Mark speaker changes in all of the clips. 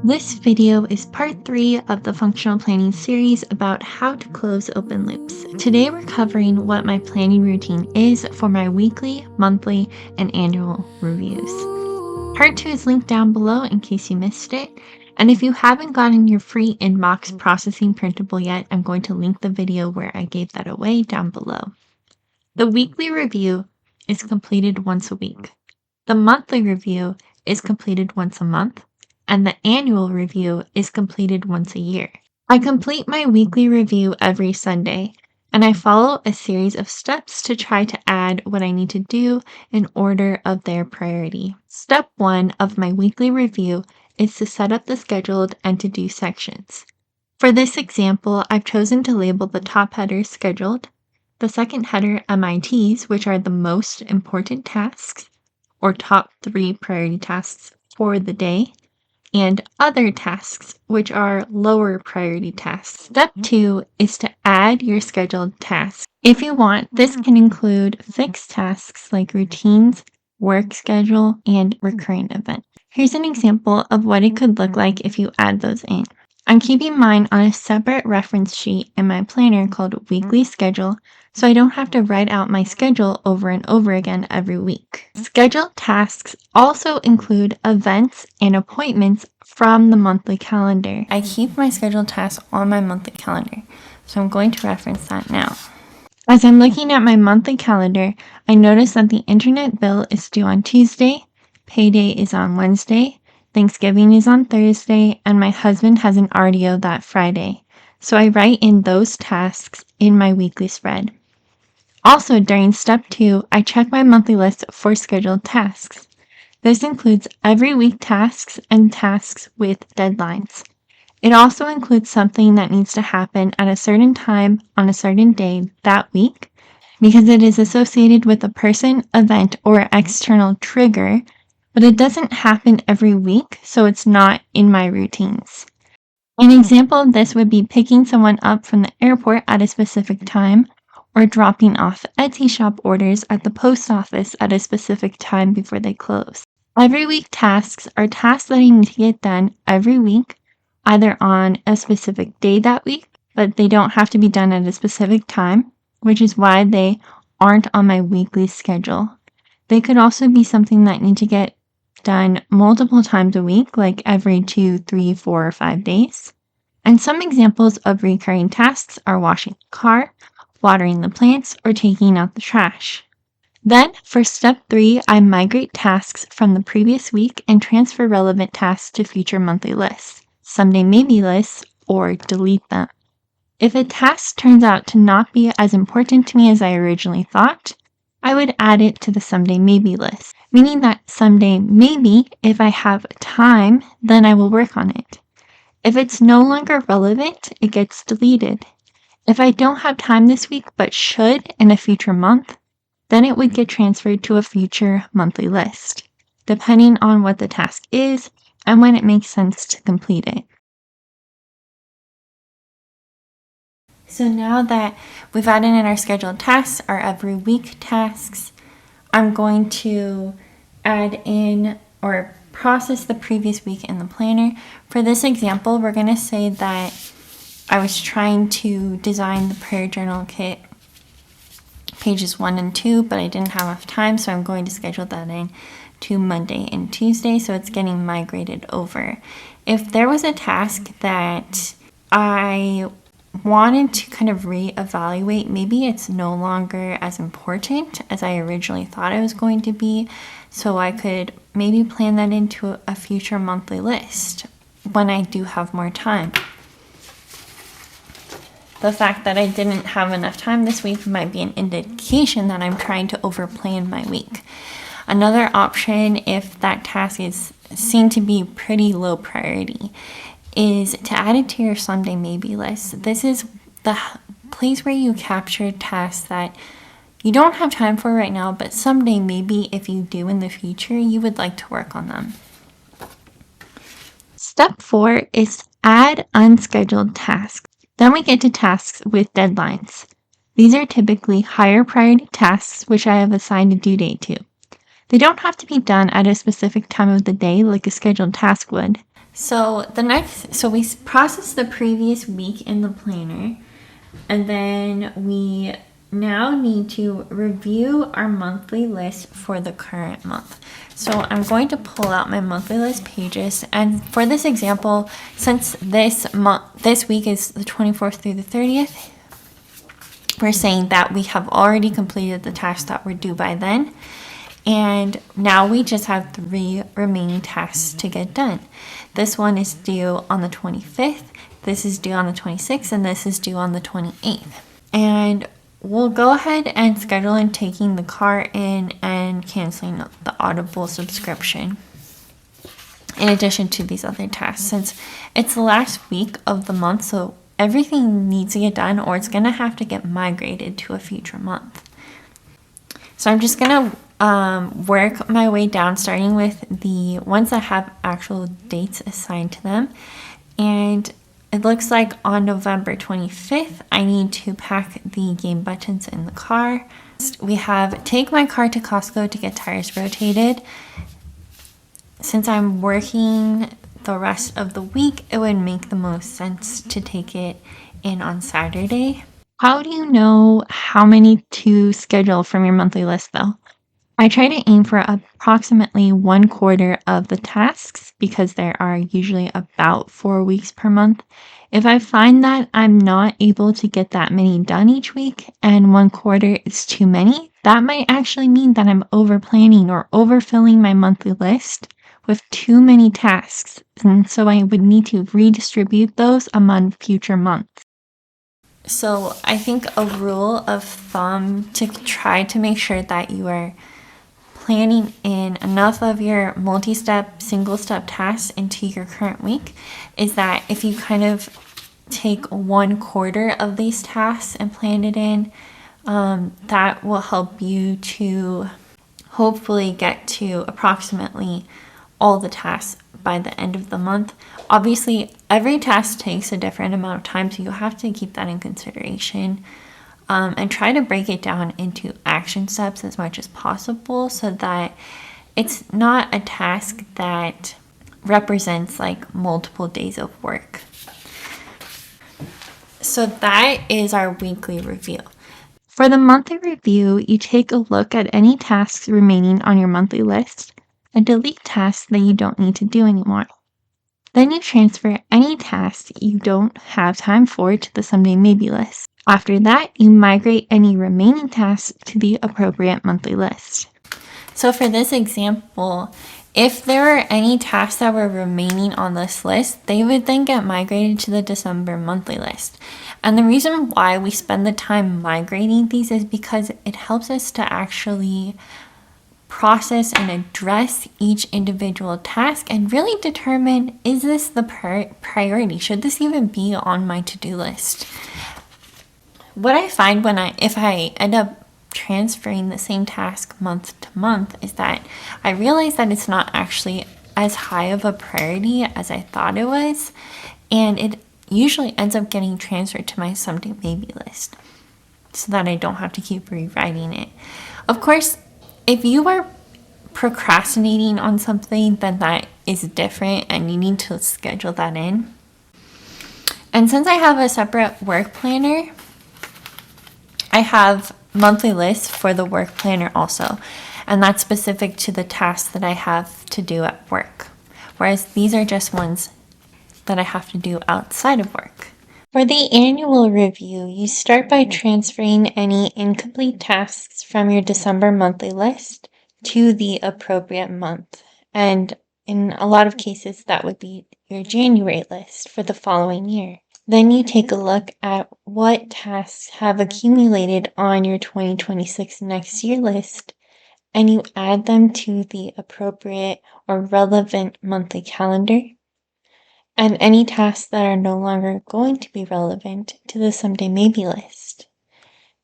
Speaker 1: This video is part 3 of the functional planning series about how to close open loops. Today we're covering what my planning routine is for my weekly, monthly, and annual reviews. Part 2 is linked down below in case you missed it. And if you haven't gotten your free inbox processing printable yet, I'm going to link the video where I gave that away down below. The weekly review is completed once a week. The monthly review is completed once a month. And the annual review is completed once a year. I complete my weekly review every Sunday, and I follow a series of steps to try to add what I need to do in order of their priority. Step 1 of my weekly review is to set up the scheduled and to-do sections. For this example, I've chosen to label the top header scheduled, the second header MITs, which are the most important tasks, or top 3 priority tasks for the day, and other tasks, which are lower priority tasks. Step 2 is to add your scheduled tasks. If you want, this can include fixed tasks like routines, work schedule, and recurring events. Here's an example of what it could look like if you add those in. I'm keeping mine on a separate reference sheet in my planner called Weekly Schedule, so I don't have to write out my schedule over and over again every week. Scheduled tasks also include events and appointments from the monthly calendar. I keep my scheduled tasks on my monthly calendar, so I'm going to reference that now. As I'm looking at my monthly calendar, I notice that the internet bill is due on Tuesday, payday is on Wednesday, Thanksgiving is on Thursday, and my husband has an RDO that Friday. So I write in those tasks in my weekly spread. Also, during step 2, I check my monthly list for scheduled tasks. This includes every week tasks and tasks with deadlines. It also includes something that needs to happen at a certain time on a certain day that week because it is associated with a person, event, or external trigger, but it doesn't happen every week, so it's not in my routines. An example of this would be picking someone up from the airport at a specific time or dropping off Etsy shop orders at the post office at a specific time before they close. Every week tasks are tasks that I need to get done every week, either on a specific day that week, but they don't have to be done at a specific time, which is why they aren't on my weekly schedule. They could also be something that need to get done multiple times a week, like every 2, 3, 4, or 5 days. And some examples of recurring tasks are washing the car, watering the plants, or taking out the trash. Then, for step 3, I migrate tasks from the previous week and transfer relevant tasks to future monthly lists, someday maybe lists, or delete them. If a task turns out to not be as important to me as I originally thought, I would add it to the someday maybe list, meaning that someday maybe, if I have time, then I will work on it. If it's no longer relevant, it gets deleted. If I don't have time this week but should in a future month, then it would get transferred to a future monthly list, depending on what the task is and when it makes sense to complete it. So now that we've added in our scheduled tasks, our every week tasks, I'm going to add in or process the previous week in the planner. For this example, we're going to say that I was trying to design the prayer journal kit pages 1 and 2, but I didn't have enough time, so I'm going to schedule that in to Monday and Tuesday, so it's getting migrated over. If there was a task that I wanted to kind of reevaluate, maybe it's no longer as important as I originally thought it was going to be, so I could maybe plan that into a future monthly list when I do have more time. The fact that I didn't have enough time this week might be an indication that I'm trying to overplan my week. Another option, if that task is seen to be pretty low priority, is to add it to your someday maybe list. This is the place where you capture tasks that you don't have time for right now, but someday maybe if you do in the future, you would like to work on them. Step 4 is add unscheduled tasks. Then we get to tasks with deadlines. These are typically higher priority tasks which I have assigned a due date to. They don't have to be done at a specific time of the day like a scheduled task would. So we process the previous week in the planner, and then we now need to review our monthly list for the current month. So I'm going to pull out my monthly list pages, and for this example, since this week is the 24th through the 30th, we're saying that we have already completed the tasks that were due by then. And now we just have 3 remaining tasks to get done. This one is due on the 25th, this is due on the 26th, and this is due on the 28th. And we'll go ahead and schedule in taking the car in and canceling the Audible subscription, in addition to these other tasks, since it's the last week of the month, so everything needs to get done or it's going to have to get migrated to a future month. So I'm just going to work my way down, starting with the ones that have actual dates assigned to them. And it looks like on November 25th, I need to pack the game buttons in the car. We have take my car to Costco to get tires rotated. Since I'm working the rest of the week, it would make the most sense to take it in on Saturday. How do you know how many to schedule from your monthly list, though? I try to aim for approximately 1/4 of the tasks because there are usually about 4 weeks per month. If I find that I'm not able to get that many done each week and 1/4 is too many, that might actually mean that I'm over planning or overfilling my monthly list with too many tasks, and so I would need to redistribute those among future months. So I think a rule of thumb to try to make sure that you are planning in enough of your multi-step, single-step tasks into your current week is that if you kind of take 1/4 of these tasks and plan it in, that will help you to hopefully get to approximately all the tasks by the end of the month. Obviously, every task takes a different amount of time, so you have to keep that in consideration. And try to break it down into action steps as much as possible so that it's not a task that represents like multiple days of work. So that is our weekly review. For the monthly review, you take a look at any tasks remaining on your monthly list and delete tasks that you don't need to do anymore. Then you transfer any tasks you don't have time for to the someday maybe list. After that, you migrate any remaining tasks to the appropriate monthly list. So for this example, if there were any tasks that were remaining on this list, they would then get migrated to the December monthly list. And the reason why we spend the time migrating these is because it helps us to actually process and address each individual task and really determine, is this the priority? Should this even be on my to-do list? What I find if I end up transferring the same task month to month is that I realize that it's not actually as high of a priority as I thought it was, and it usually ends up getting transferred to my someday maybe list so that I don't have to keep rewriting it. Of course, if you are procrastinating on something, then that is different and you need to schedule that in. And since I have a separate work planner, I have monthly lists for the work planner also, and that's specific to the tasks that I have to do at work, whereas these are just ones that I have to do outside of work. For the annual review, you start by transferring any incomplete tasks from your December monthly list to the appropriate month, and in a lot of cases that would be your January list for the following year. Then you take a look at what tasks have accumulated on your 2026 next year list, and you add them to the appropriate or relevant monthly calendar, and any tasks that are no longer going to be relevant to the someday maybe list.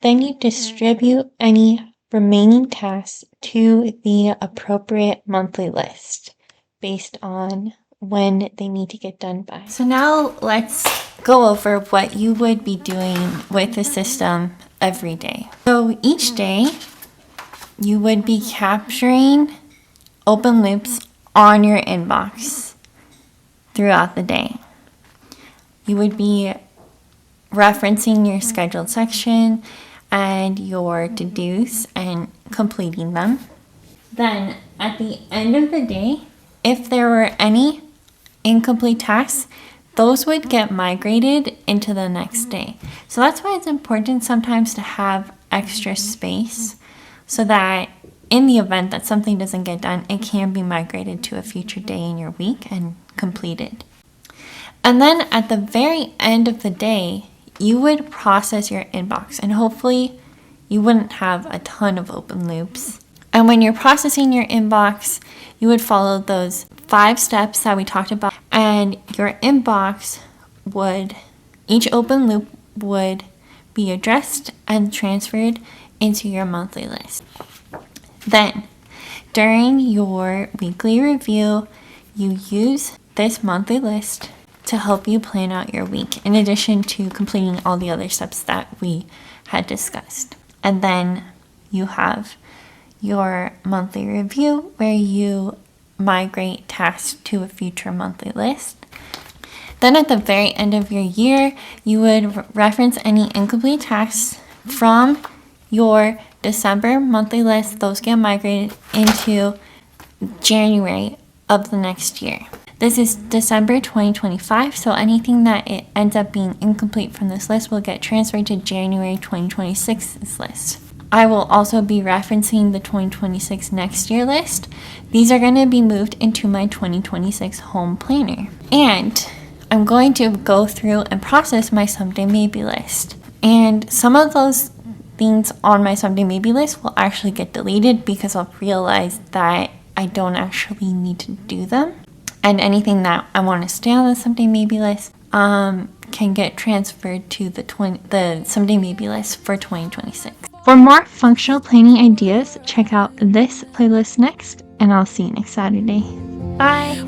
Speaker 1: Then you distribute any remaining tasks to the appropriate monthly list based on when they need to get done by. So now let's go over what you would be doing with the system every day. So each day you would be capturing open loops on your inbox. throughout the day. You would be referencing your scheduled section and your to-dos and completing them. Then at the end of the day, if there were any incomplete tasks, those would get migrated into the next day. So that's why it's important sometimes to have extra space so that in the event that something doesn't get done, it can be migrated to a future day in your week and completed. And then at the very end of the day, you would process your inbox, and hopefully you wouldn't have a ton of open loops. And when you're processing your inbox, you would follow those 5 steps that we talked about, and your inbox each open loop would be addressed and transferred into your monthly list. Then, during your weekly review, you use this monthly list to help you plan out your week, in addition to completing all the other steps that we had discussed. And then you have your monthly review where you migrate tasks to a future monthly list. Then at the very end of your year, you would reference any incomplete tasks from your December monthly list. Those get migrated into January of the next year. This is December 2025, so anything that it ends up being incomplete from this list will get transferred to January 2026's list. I will also be referencing the 2026 next year list. These are going to be moved into my 2026 home planner. And I'm going to go through and process my someday maybe list. And some of those things on my someday maybe list will actually get deleted because I'll realize that I don't actually need to do them. And anything that I want to stay on the someday maybe list can get transferred to the someday maybe list for 2026. For more functional planning ideas, check out this playlist next, and I'll see you next Saturday. Bye!